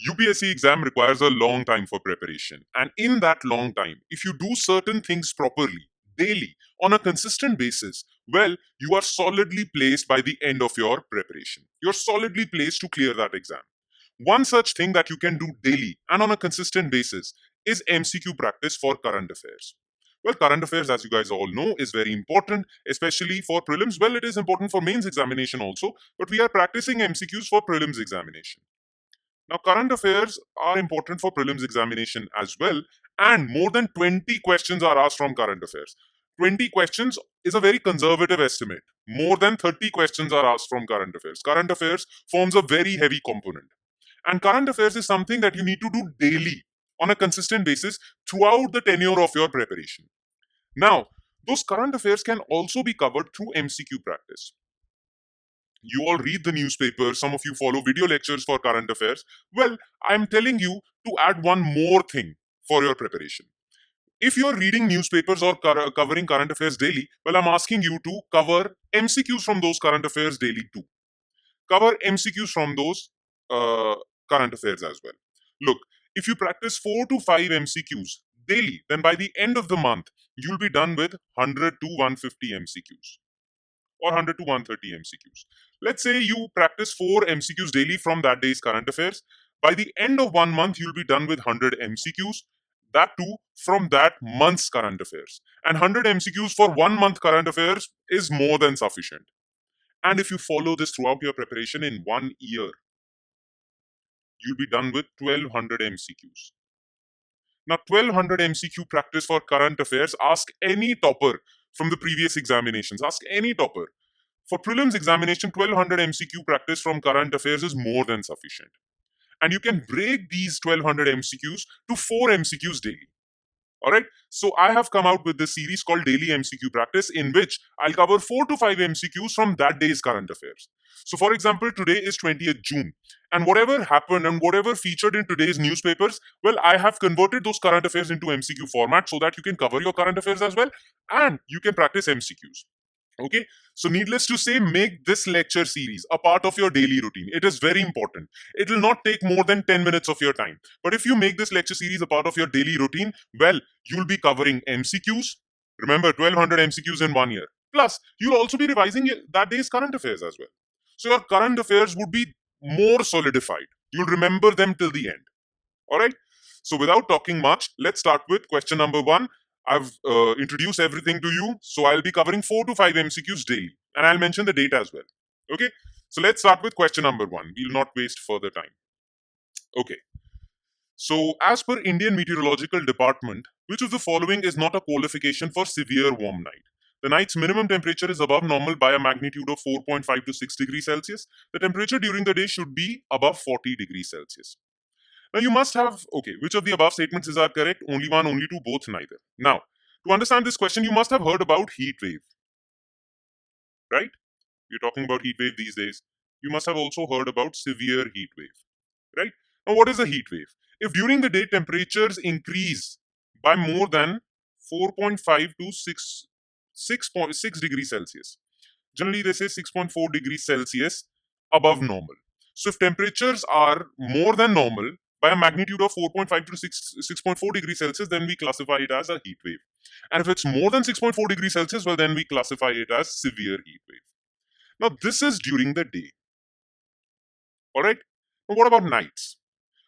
UPSC exam requires a long time for preparation. And in that long time, if you do certain things properly, daily, on a consistent basis, well, you are solidly placed by the end of your preparation. You're solidly placed to clear that exam. One such thing that you can do daily and on a consistent basis is MCQ practice for current affairs. Well, current affairs, as you guys all know, is very important, especially for prelims. Well, it is important for mains examination also, but we are practicing MCQs for prelims examination. Now, current affairs are important for prelims examination as well, and more than 20 questions are asked from current affairs. 20 questions is a very conservative estimate. More than 30 questions are asked from current affairs. Current affairs forms a very heavy component. And current affairs is something that you need to do daily on a consistent basis throughout the tenure of your preparation. Now, those current affairs can also be covered through MCQ practice. You all read the newspaper, some of you follow video lectures for current affairs. Well, I'm telling you to add one more thing for your preparation. If you're reading newspapers or covering current affairs daily, well, I'm asking you to cover MCQs from those current affairs daily too. Cover MCQs from those current affairs as well. Look, if you practice 4 to 5 MCQs daily, then by the end of the month, you'll be done with 100 to 150 MCQs or 100 to 130 MCQs. Let's say you practice 4 MCQs daily from that day's current affairs. By the end of 1 month, you'll be done with 100 MCQs. That too from that month's current affairs. And 100 MCQs for 1 month current affairs is more than sufficient. And if you follow this throughout your preparation in 1 year, you'll be done with 1200 MCQs. Now, 1200 MCQ practice for current affairs, ask any topper from the previous examinations. Ask any topper. For prelims examination, 1200 MCQ practice from current affairs is more than sufficient. And you can break these 1200 MCQs to 4 MCQs daily. All right. So I have come out with this series called Daily MCQ Practice, in which I'll cover 4 to 5 MCQs from that day's current affairs. So, for example, today is 20th June, and whatever happened and whatever featured in today's newspapers, well, I have converted those current affairs into MCQ format so that you can cover your current affairs as well, and you can practice MCQs. Okay, so needless to say, make this lecture series a part of your daily routine. It is very important. It will not take more than 10 minutes of your time. But if you make this lecture series a part of your daily routine, well, you'll be covering MCQs. Remember, 1200 MCQs in 1 year. Plus, you'll also be revising that day's current affairs as well. So your current affairs would be more solidified. You'll remember them till the end. All right. So without talking much, let's start with question number 1. I've introduced everything to you, so I'll be covering 4 to 5 MCQs daily, and I'll mention the date as well. Okay, so let's start with question number 1. We'll not waste further time. Okay, so as per Indian Meteorological Department, which of the following is not a qualification for severe warm night? The night's minimum temperature is above normal by a magnitude of 4.5 to 6 degrees Celsius. The temperature during the day should be above 40 degrees Celsius. Now you must have, okay, which of the above statements is correct? Only one, only two, both, neither. Now, to understand this question, you must have heard about heat wave, right? We're talking about heat wave these days. You must have also heard about severe heat wave, right? Now, what is a heat wave? If during the day temperatures increase by more than 4.5 to 6.6 degrees Celsius, generally they say 6.4 degrees Celsius above normal. So if temperatures are more than normal by a magnitude of 4.5 to 6.4 degrees Celsius, then we classify it as a heat wave. And if it's more than 6.4 degrees Celsius, well, then we classify it as severe heat wave. Now, this is during the day. All right. Now, what about nights?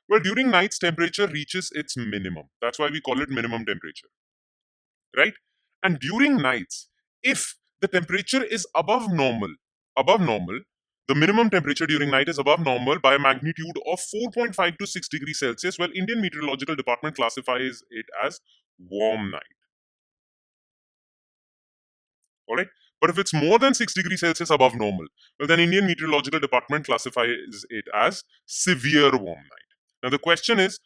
Well, during nights, temperature reaches its minimum. That's why we call it minimum temperature. Right? And during nights, if the temperature is above normal, the minimum temperature during night is above normal by a magnitude of 4.5 to 6 degrees Celsius, well, Indian Meteorological Department classifies it as warm night. All right. But if it's more than 6 degrees Celsius above normal, well, then Indian Meteorological Department classifies it as severe warm night. Now, the question is,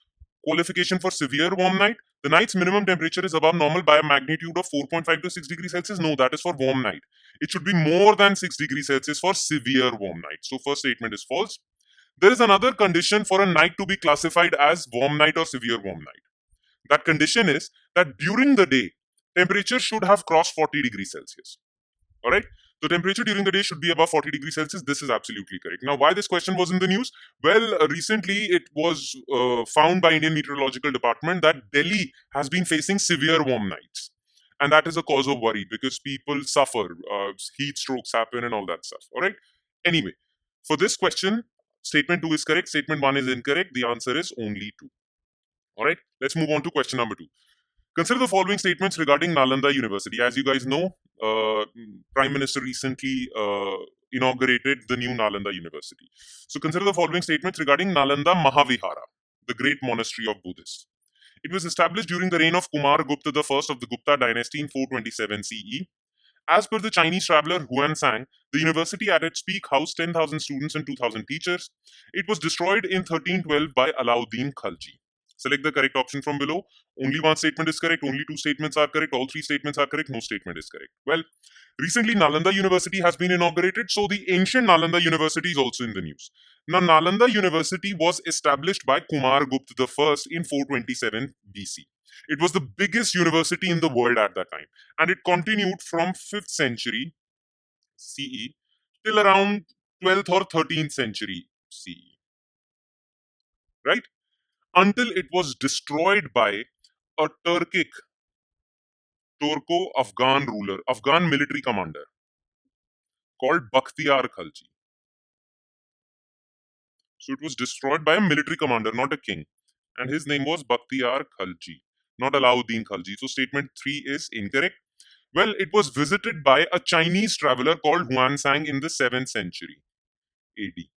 qualification for severe warm night? The night's minimum temperature is above normal by a magnitude of 4.5 to 6 degrees Celsius. No, that is for warm night. It should be more than 6 degrees Celsius for severe warm night. So, first statement is false. There is another condition for a night to be classified as warm night or severe warm night. That condition is that during the day, temperature should have crossed 40 degrees Celsius. All right. The temperature during the day should be above 40 degrees Celsius. This is absolutely correct. Now, why this question was in the news? Well, recently it was found by Indian Meteorological Department that Delhi has been facing severe warm nights. And that is a cause of worry because people suffer, heat strokes happen and all that stuff. All right. Anyway, for this question, statement 2 is correct, statement 1 is incorrect. The answer is only 2. All right. Let's move on to question number 2. Consider the following statements regarding Nalanda University. As you guys know, Prime Minister recently inaugurated the new Nalanda University. So consider the following statements regarding Nalanda Mahavihara, the great monastery of Buddhists. It was established during the reign of Kumar Gupta I of the Gupta dynasty in 427 CE. As per the Chinese traveler Huan Sang, the university at its peak housed 10,000 students and 2,000 teachers. It was destroyed in 1312 by Alauddin Khalji. Select the correct option from below. Only one statement is correct, only two statements are correct, all three statements are correct, no statement is correct. Well, recently Nalanda University has been inaugurated, so the ancient Nalanda University is also in the news. Now, Nalanda University was established by Kumar Gupta I in 427 BC. It was the biggest university in the world at that time, and it continued from 5th century CE till around 12th or 13th century CE, right? Until it was destroyed by a Turco-Afghan ruler, Afghan military commander called Bakhtiyar Khalji. So it was destroyed by a military commander, not a king. And his name was Bakhtiyar Khalji, not Alauddin Khalji. So statement 3 is incorrect. Well, it was visited by a Chinese traveler called Huan Sang in the 7th century AD.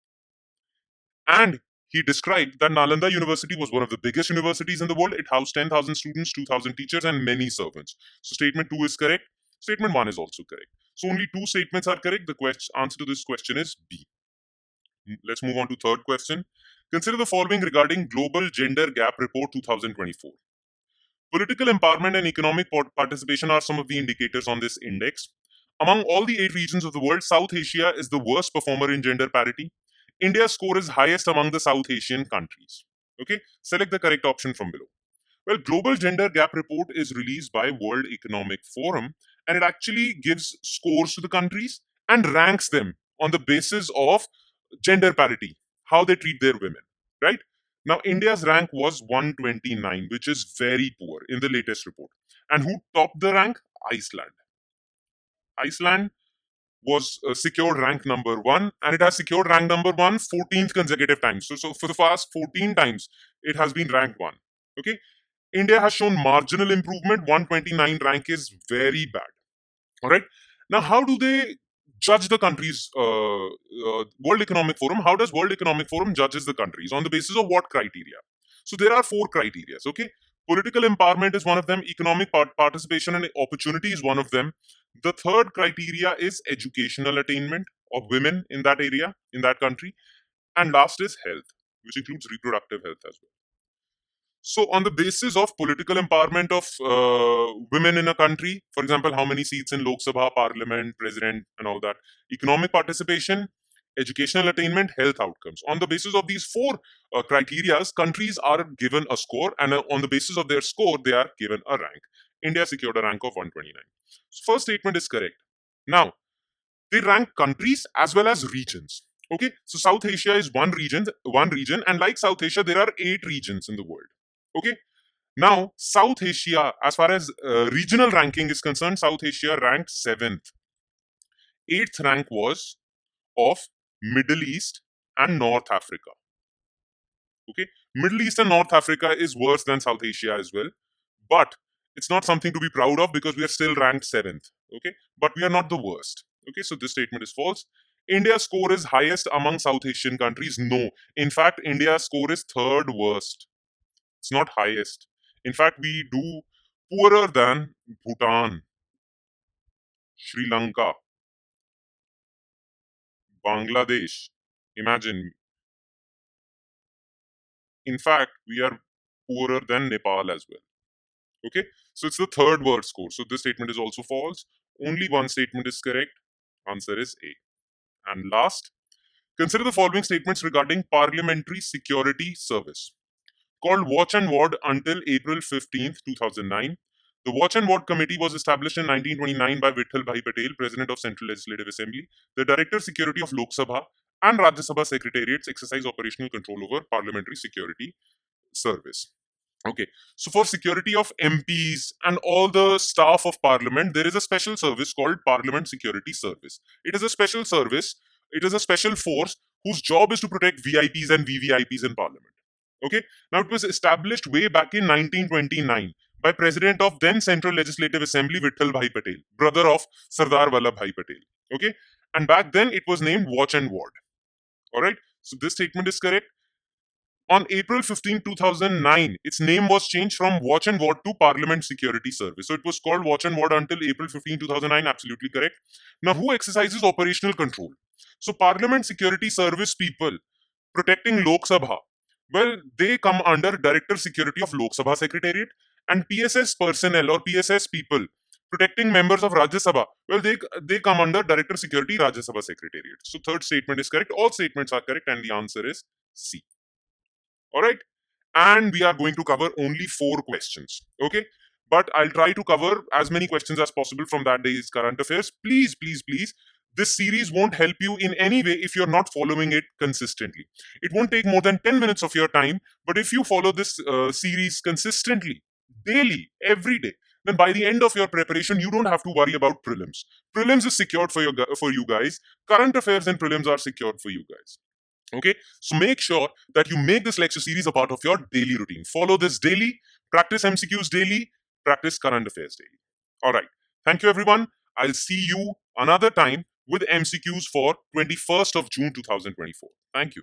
And he described that Nalanda University was one of the biggest universities in the world. It housed 10,000 students, 2,000 teachers, and many servants. So statement 2 is correct. Statement 1 is also correct. So only two statements are correct. The answer to this question is B. Let's move on to third question. Consider the following regarding Global Gender Gap Report 2024. Political empowerment and economic participation are some of the indicators on this index. Among all the 8 regions of the world, South Asia is the worst performer in gender parity. India's score is highest among the South Asian countries. Okay, select the correct option from below. Well, Global Gender Gap Report is released by World Economic Forum, and it actually gives scores to the countries and ranks them on the basis of gender parity, how they treat their women, right? Now, India's rank was 129, which is very poor in the latest report. And who topped the rank? Iceland. Iceland was secured rank number 1, and it has secured rank number 1 14th consecutive times. So for the past 14 times, it has been ranked 1. Okay. India has shown marginal improvement. 129 rank is very bad. All right. Now, how do they judge the countries? World Economic Forum. How does World Economic Forum judges the countries? On the basis of what criteria? So there are 4 criteria. Okay. Political empowerment is one of them. Economic participation and opportunity is one of them. The third criteria is educational attainment of women in that area, in that country. And last is health, which includes reproductive health as well. So, on the basis of political empowerment of women in a country, for example, how many seats in Lok Sabha, Parliament, President, and all that, economic participation, educational attainment, health outcomes. On the basis of these 4 criteria, countries are given a score, and on the basis of their score, they are given a rank. India secured a rank of 129. So first statement is correct. Now, they rank countries as well as regions. Okay, so South Asia is one region, and like South Asia, there are 8 regions in the world. Okay, now South Asia, as far as regional ranking is concerned, South Asia ranked 7th. 8th rank was of Middle East and North Africa. Okay, Middle East and North Africa is worse than South Asia as well, but it's not something to be proud of because we are still ranked 7th. Okay, but we are not the worst. Okay, so this statement is false. India's score is highest among South Asian countries. No, in fact, India's score is 3rd worst. It's not highest. In fact, we do poorer than Bhutan, Sri Lanka, Bangladesh. Imagine. In fact, we are poorer than Nepal as well. Okay, so it's the 3rd worst score. So this statement is also false. Only one statement is correct. Answer is A. And last, consider the following statements regarding Parliamentary Security Service. Called Watch and Ward until April 15th, 2009. The Watch and Ward Committee was established in 1929 by Vittal Bhai Patel, President of Central Legislative Assembly. The Director Security of Lok Sabha and Rajya Sabha Secretariats exercise operational control over Parliamentary Security Service. Okay, so for security of MPs and all the staff of Parliament, there is a special service called Parliament Security Service. It is a special service, it is a special force whose job is to protect VIPs and VVIPs in Parliament. Okay, now it was established way back in 1929 by President of then Central Legislative Assembly Vittal Bhai Patel, brother of Sardar Vallabhbhai Patel. Okay, and back then it was named Watch and Ward. All right, so this statement is correct. On April 15, 2009, its name was changed from Watch and Ward to Parliament Security Service. So it was called Watch and Ward until April 15, 2009. Absolutely correct. Now, who exercises operational control? So Parliament Security Service people protecting Lok Sabha, well, they come under Director Security of Lok Sabha Secretariat, and PSS personnel or PSS people protecting members of Rajya Sabha, well, they come under Director Security Rajya Sabha Secretariat. So third statement is correct. All statements are correct, and the answer is C. All right, and we are going to cover only 4 questions. Okay, but I'll try to cover as many questions as possible from that day's current affairs. Please, please, please, this series won't help you in any way if you're not following it consistently. It won't take more than 10 minutes of your time, but if you follow this series consistently, daily, every day, then by the end of your preparation, you don't have to worry about prelims. Prelims is secured for you guys. Current affairs and prelims are secured for you guys. Okay, so make sure that you make this lecture series a part of your daily routine. Follow this daily, practice MCQs daily, practice current affairs daily. All right, thank you everyone. I'll see you another time with MCQs for 21st of June 2024. Thank you.